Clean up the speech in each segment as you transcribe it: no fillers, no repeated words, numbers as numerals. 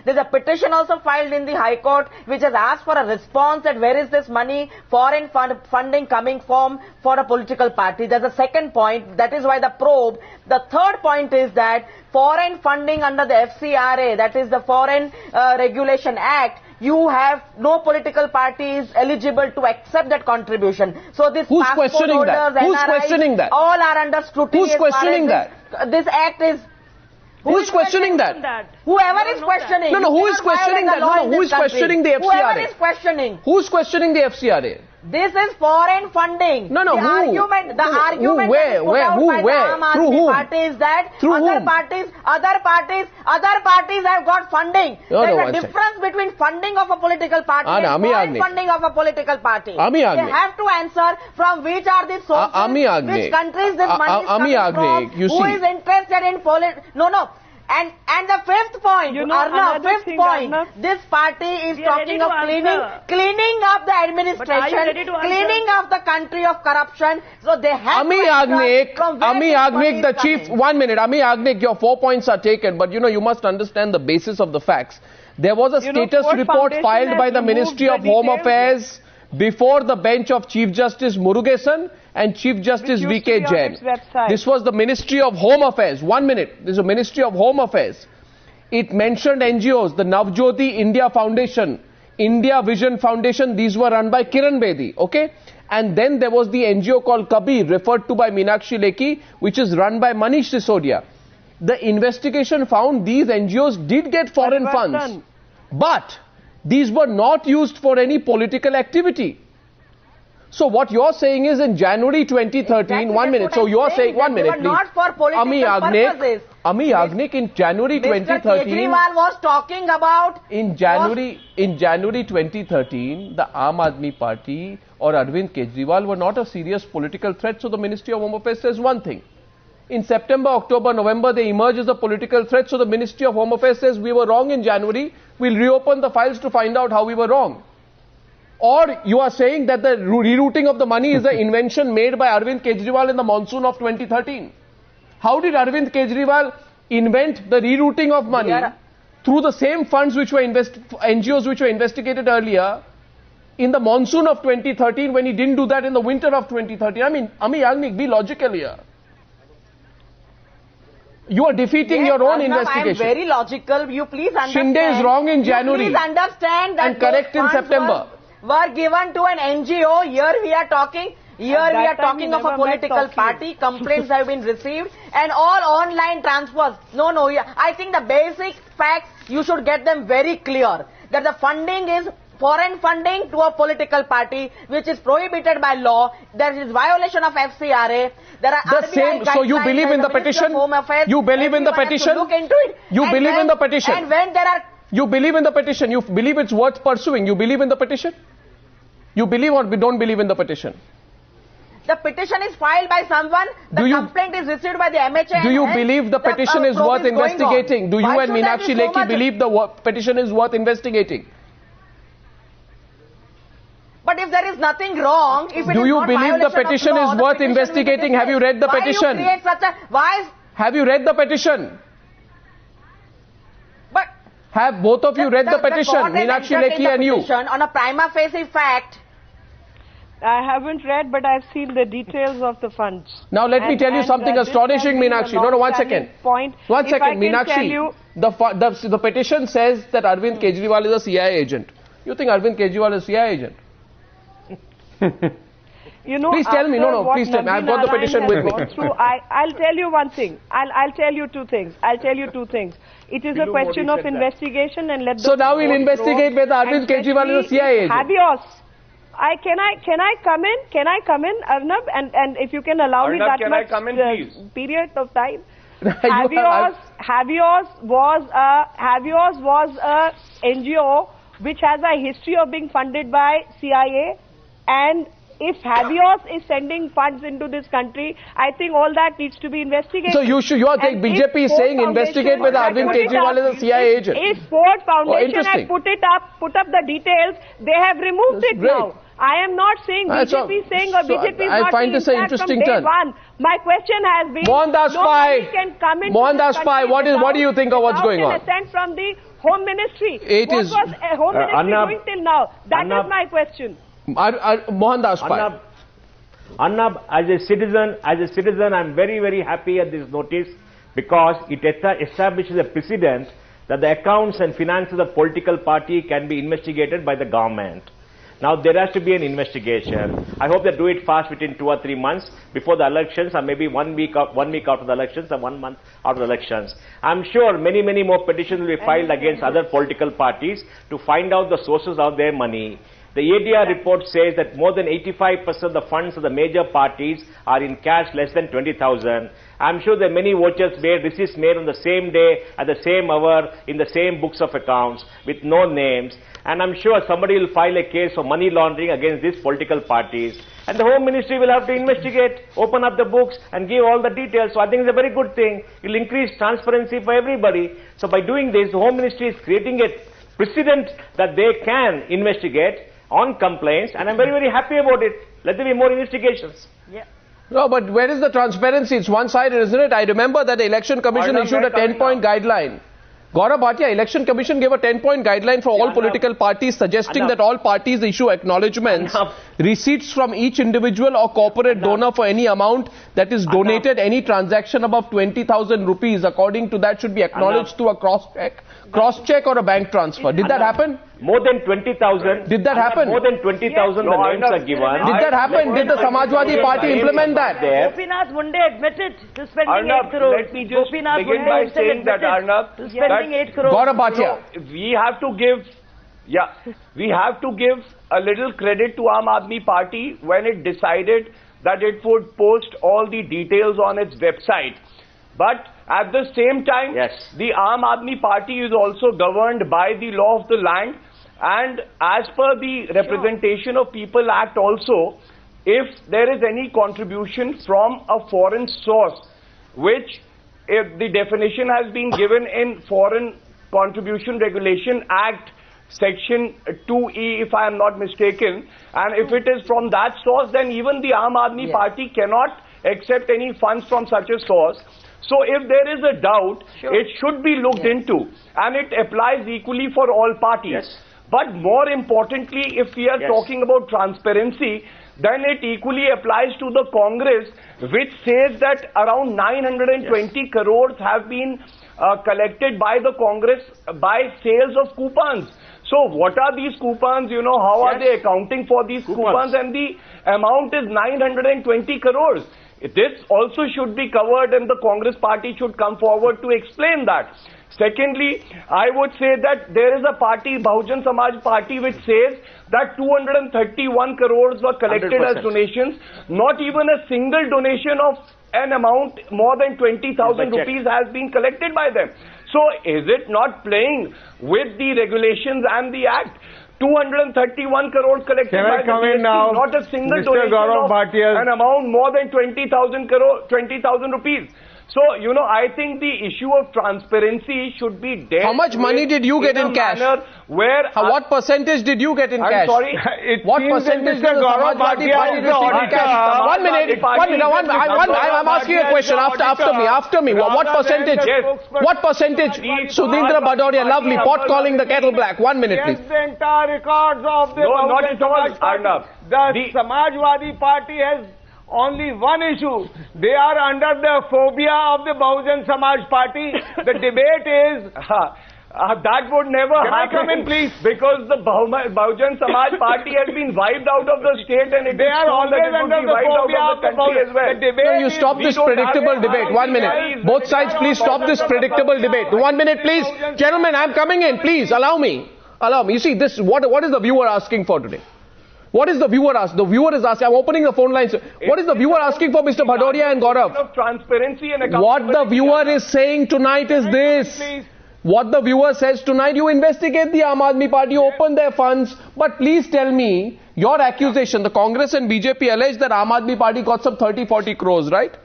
There's a petition also filed in the High Court which has asked for a response that where is this money, foreign funding coming from for a political party. There's a second point, that is why the probe. The third point is that foreign funding under the FCRA, that is the Foreign Regulation Act, you have no political party is eligible to accept that contribution. So this Who's passport questioning holders, that? Who's NRIs, questioning that? all are under scrutiny. Who's questioning that? This act is... Who is questioning that? Whoever is questioning. No, who is questioning that? No, who is questioning the FCRA? Whoever is questioning. Who's questioning the FCRA? This is foreign funding. No, the who? Argument, the Who? Argument Where? that is put Where? out Who? by Where? the AAP Through whom? party is that Through other whom? parties have got funding. There's a difference between funding of a political party and foreign funding of a political party. They have to answer from which are the sources, which countries this money is coming from, who is interested in No. And the fifth point, Arnav, this party is talking of cleaning up the administration, cleaning up the country of corruption. So they have Ami Agnik, the chief, 1 minute, Ami Agnik, your 4 points are taken, but you must understand the basis of the facts. There was a status report filed by the Ministry of Home Affairs before the bench of Chief Justice Murugesan and Chief Justice V.K. Jain. This was the Ministry of Home Affairs. 1 minute. This is the Ministry of Home Affairs. It mentioned NGOs, the Navjyoti India Foundation, India Vision Foundation. These were run by Kiran Bedi. Okay? And then there was the NGO called Kabir, referred to by Meenakshi Lekhi, which is run by Manish Sisodia. The investigation found these NGOs did get foreign funds. But these were not used for any political activity. So what you're saying is in January 2013, 1 minute. So you're saying, 1 minute, please. Not for political purposes. Ami Agnik, in January 2013, Kejriwal was talking about. In January 2013, the Aam Aadmi Party or Arvind Kejriwal were not a serious political threat. So the Ministry of Home Affairs says one thing. In September, October, November, they emerge as a political threat. So the Ministry of Home Affairs says we were wrong in January. We'll reopen the files to find out how we were wrong. Or you are saying that the rerouting of the money is an invention made by Arvind Kejriwal in the monsoon of 2013. How did Arvind Kejriwal invent the rerouting of money through the same funds which were NGOs which were investigated earlier in the monsoon of 2013 when he didn't do that in the winter of 2013? I mean, Ami Agnik, be logical here. You are defeating your own investigation. I am very logical. You please understand. Shinde is wrong in January. Please understand that and correct in September. Were given to an NGO. Here we are talking. We are talking of a political party. Complaints have been received and all online transfers. No. I think the basic facts you should get them very clear. That the funding is foreign funding to a political party, which is prohibited by law. There is violation of FCRA. There are the same. So you believe in the petition? You believe in the petition? Look into it. You believe in the petition? And when there are... You believe in the petition? You believe it's worth pursuing? You believe in the petition? You believe or don't believe in the petition? The petition is filed by someone. The complaint is received by the MHA. Do you believe the petition is worth investigating? Do you and Meenakshi Lekhi believe the petition is worth investigating? But if there is nothing wrong, if it do is you not believe the petition is worth investigating? Have you read the petition? Have you read the petition? But have both of you read the petition, Meenakshi Lekhi and you? On a prima facie fact. I haven't read, but I've seen the details of the funds. Now let me tell you something astonishing, Meenakshi. No, 1 second. 1 second, Meenakshi. The petition says that Arvind Kejriwal is a CIA agent. You think Arvind Kejriwal is a CIA agent? Please tell me. Please tell me. I've got the petition with me. I'll tell you one thing. I'll tell you two things. It is a question of investigation and let the... So now we'll investigate whether Arvind Kejriwal is a CIA agent. Habeas. Can I come in? Can I come in, Arnab? And if you can allow me that much period of time. Habeas was a NGO which has a history of being funded by CIA, and if Habeas is sending funds into this country, I think all that needs to be investigated. So you are saying BJP is saying investigate whether Arvind Kejriwal is a CIA agent. If Ford Foundation had put up the details, they have removed it now. I am not saying BJP is saying or BJP is not saying that from day one. My question has been, Mohandas Pai, what do you think of what's going on? From the Home Ministry? What was Home Ministry doing till now? That is my question. Mohandas Pai. Arnab, as a citizen, I'm very, very happy at this notice because it establishes a precedent that the accounts and finances of political party can be investigated by the government. Now there has to be an investigation. I hope they do it fast, within 2 or 3 months before the elections, or maybe 1 week after the elections, or 1 month after the elections. I'm sure many more petitions will be filed against other political parties to find out the sources of their money. The ADR report says that more than 85% of the funds of the major parties are in cash less than 20,000. I'm sure there are many vouchers made, receipts made on the same day, at the same hour, in the same books of accounts, with no names. And I'm sure somebody will file a case for money laundering against these political parties. And the Home Ministry will have to investigate, open up the books and give all the details. So I think it's a very good thing. It will increase transparency for everybody. So by doing this, the Home Ministry is creating a precedent that they can investigate on complaints, and I'm very, very happy about it. Let there be more investigations. Yeah. No, but where is the transparency? It's one-sided, isn't it? I remember that the Election Commission issued a 10-point guideline. Gaurav Bhatia, Election Commission gave a 10-point guideline for all political parties, suggesting that all parties issue acknowledgements, receipts from each individual or corporate donor for any amount that is donated, any transaction above 20,000 rupees, according to that, should be acknowledged through a cross-check or a bank transfer. Did that happen? More than 20,000. Did that happen? More than 20,000 the names are given. Did that happen? Did the Samajwadi Party implement that? Gopinath Munde admitted to spending 8 crores. Let me just begin by saying that, Arnab, to spending 8 crores. Gaurav Bhatia. We have to give a little credit to Aam Aadmi Party when it decided that it would post all the details on its website. But at the same time, the Aam Aadmi Party is also governed by the law of the land. And as per the Representation of People Act also, if there is any contribution from a foreign source, which if the definition has been given in Foreign Contribution Regulation Act, Section 2E, if I am not mistaken, and if it is from that source, then even the Aam Aadmi Party cannot accept any funds from such a source. So if there is a doubt, it should be looked into, and it applies equally for all parties. But more importantly, if we are talking about transparency, then it equally applies to the Congress, which says that around 920 crores have been collected by the Congress by sales of coupons. So what are these coupons? You know, how are they accounting for these coupons? And the amount is 920 crores. This also should be covered, and the Congress party should come forward to explain that. Secondly, I would say that there is a party, Bahujan Samaj Party, which says that 231 crores were collected 100%. As donations. Not even a single donation of an amount more than 20,000 rupees has been collected by them. So is it not playing with the regulations and the Act? 231 crores collected by the GST, not a single donation of an amount more than 20,000 rupees. So, you know, I think the issue of transparency should be dealt. How much money did you get in cash? What percentage did you get in cash? I'm sorry. What percentage did the Samajwadi Party receive in cash? 1 minute. I'm asking a question after me. What percentage? What percentage? Sudhindra Badoria, lovely. Pot calling the kettle black. 1 minute, please. Yes, the entire records of the Samajwadi Party has only one issue. They are under the phobia of the Bahujan Samaj Party. The debate is that would never happen. Can I come in, please? Because the Bahujan Samaj Party has been wiped out of the state, and it is shown that it would be wiped out of the country as well. You stop this predictable debate. 1 minute. Both sides, please stop this predictable debate. 1 minute, please. Gentlemen, I'm coming in. Please, allow me. You see, this. What is the viewer asking for today? What is the viewer asking? The viewer is asking. I'm opening the phone lines. What is the viewer asking for, Mr. Bhadoria and Gaurav? Transparency and what the viewer is saying tonight is this. What the viewer says tonight, you investigate the Aam Aadmi Party, open their funds. But please tell me, your accusation, the Congress and BJP allege that Aam Aadmi Party got some 30-40 crores, right?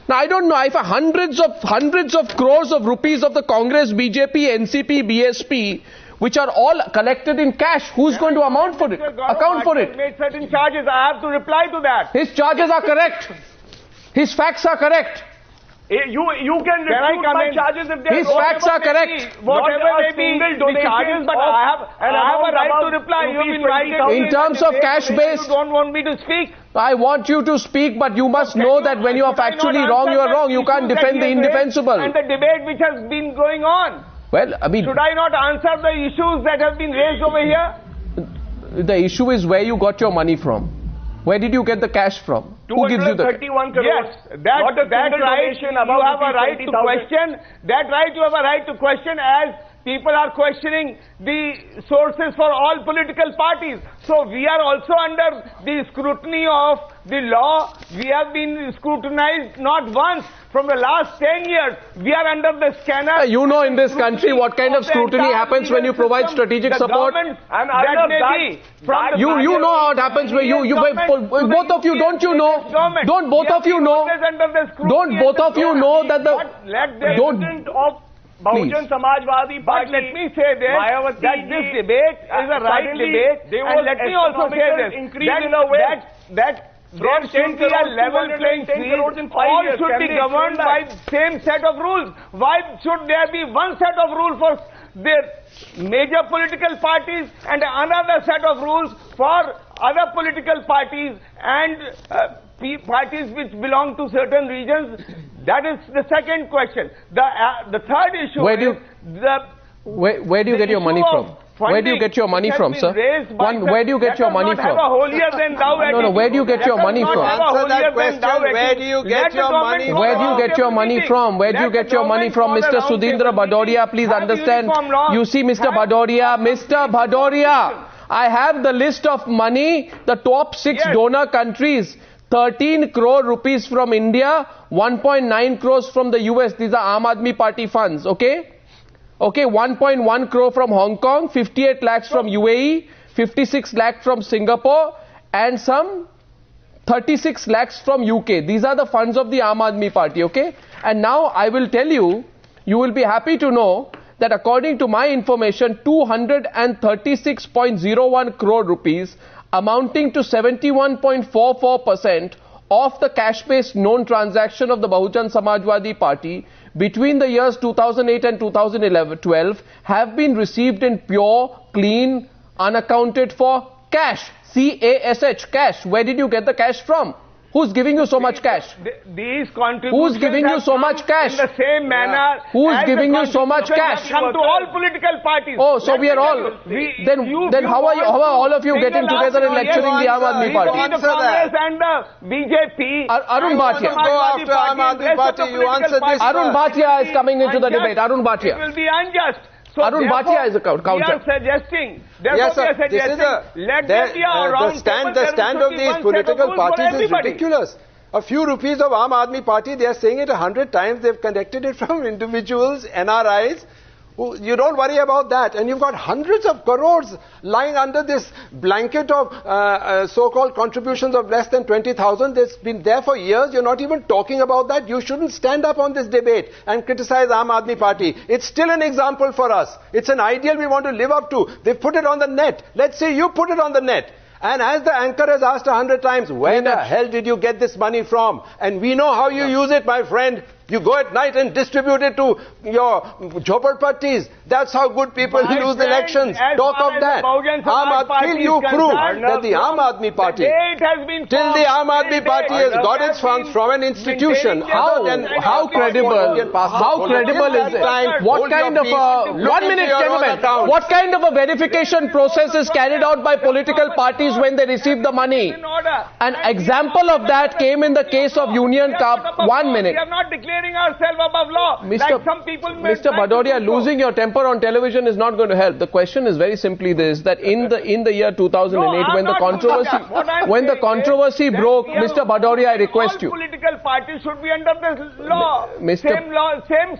Now, I don't know if hundreds of crores of rupees of the Congress, BJP, NCP, BSP, which are all collected in cash. Who's going to account for it? Made certain charges. I have to reply to that. His charges are correct. His facts are correct. You can refute my charges if his facts are correct. Whatever may be the charges, but I have a right to reply. You've invited in terms of cash-based. You don't want me to speak. I want you to speak, but you must know that when you are factually wrong, you are wrong. You can't defend the indefensible. And the debate which has been going on. Well, I mean, should I not answer the issues that have been raised over here? The issue is where you got your money from. Where did you get the cash from? Who gives you the 31 crores? Yes, that right you have a right to question. That right you have a right to question, as people are questioning the sources for all political parties. So we are also under the scrutiny of the law. We have been scrutinized not once. From the last 10 years, we are under the scanner. You know in this country what kind of scrutiny happens when you provide strategic support. You know how it happens when both of you, don't you know? Don't both of you know? Don't both of you know that the... Bahujan Samajwadi Party. But let me say this, that this debate is a right debate. And let me also say this, that there should be a level playing field. All should be governed by the same set of rules. Why should there be one set of rules for the major political parties and another set of rules for other political parties and parties which belong to certain regions? That is the second question. The third issue where do you get your money from? Where do you get your money from, sir? Where do you get your money from? No, where do you get your money from? Answer that question. Where do you get your money from? Where do you get your money from? Where do you get your money from, Mr. Sudhindra Bhadoria? Please understand. You see, Mr. Bhadoria, I have the list of money, the top 6 donor countries. 13 crore rupees from India, 1.9 crores from the US. These are Aam Aadmi Party funds, okay? Okay, 1.1 crore from Hong Kong, 58 lakhs from UAE, 56 lakhs from Singapore, and some 36 lakhs from UK. These are the funds of the Aam Aadmi Party, okay? And now I will tell you, you will be happy to know that according to my information, 236.01 crore rupees, amounting to 71.44% of the cash-based known transaction of the Bahujan Samajwadi Party between the years 2008 and 2012 have been received in pure, clean, unaccounted for cash. C-A-S-H, cash. Where did you get the cash from? Who's giving you so much cash? These contributions Who's giving you so much cash? In the same manner. Who's giving you so much cash? Come to all political parties. Oh, so we are all. Then how are all of you getting together and lecturing the Aam Aadmi Party? The Congress and the BJP. Arun Bhatia. Go after Aam Aadmi Party. You answer this. Arun Bhatia is coming into the debate. Arun Bhatia. It will be unjust. So Arun Bhatia is a counter. We are suggesting. Yes, sir. This is the stand of these political parties is ridiculous. A few rupees of Aam Aadmi Party, they are saying it 100 times. They've collected it from individuals, NRIs. You don't worry about that. And you've got hundreds of crores lying under this blanket of so-called contributions of less than 20,000. It's been there for years. You're not even talking about that. You shouldn't stand up on this debate and criticize Aam Aadmi Party. It's still an example for us. It's an ideal we want to live up to. They've put it on the net. Let's say you put it on the net. And as the anchor has asked 100 times, where the hell did you get this money from? And we know how you use it, my friend. You go at night and distribute it to your jhopparpattis. That's how good people lose elections. Talk of that. Till you prove that the Aam Aadmi Party, till the Aam Aadmi Party has got its funds from an institution, how credible is it? What kind of a, 1 minute gentlemen, what kind of a verification process is carried out by political parties when they receive the money? An example of that came in the case of Union Cup. 1 minute. We are not declaring ourselves above law. Like some people Mr. Bhadoria, losing your temper on television is not going to help. The question is very simply this, that in the year 2008, when the controversy broke, Mr. Bhadoria, I request you. All political parties should be under this law. Same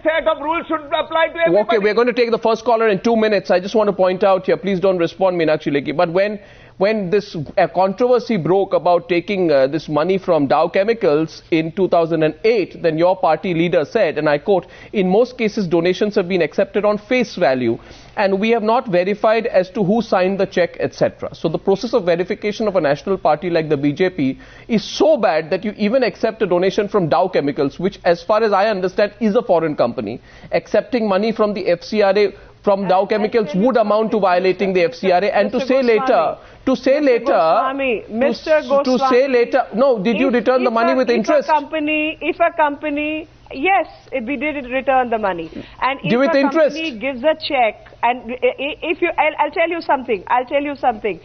set of rules should apply to everybody. Okay, we're going to take the first caller in 2 minutes. I just want to point out here, please don't respond, Meenakshi Lekhi, but when when this controversy broke about taking this money from Dow Chemicals in 2008, then your party leader said, and I quote, "In most cases, donations have been accepted on face value, and we have not verified as to who signed the check, etc." So the process of verification of a national party like the BJP is so bad that you even accept a donation from Dow Chemicals, which, as far as I understand, is a foreign company. Accepting money from the FCRA from Dow Chemicals would amount to violating the FCRA, and to say later, no, did you return the money with interest? If a company, yes, we did return the money. And if a company gives a check, and if you, I'll tell you something.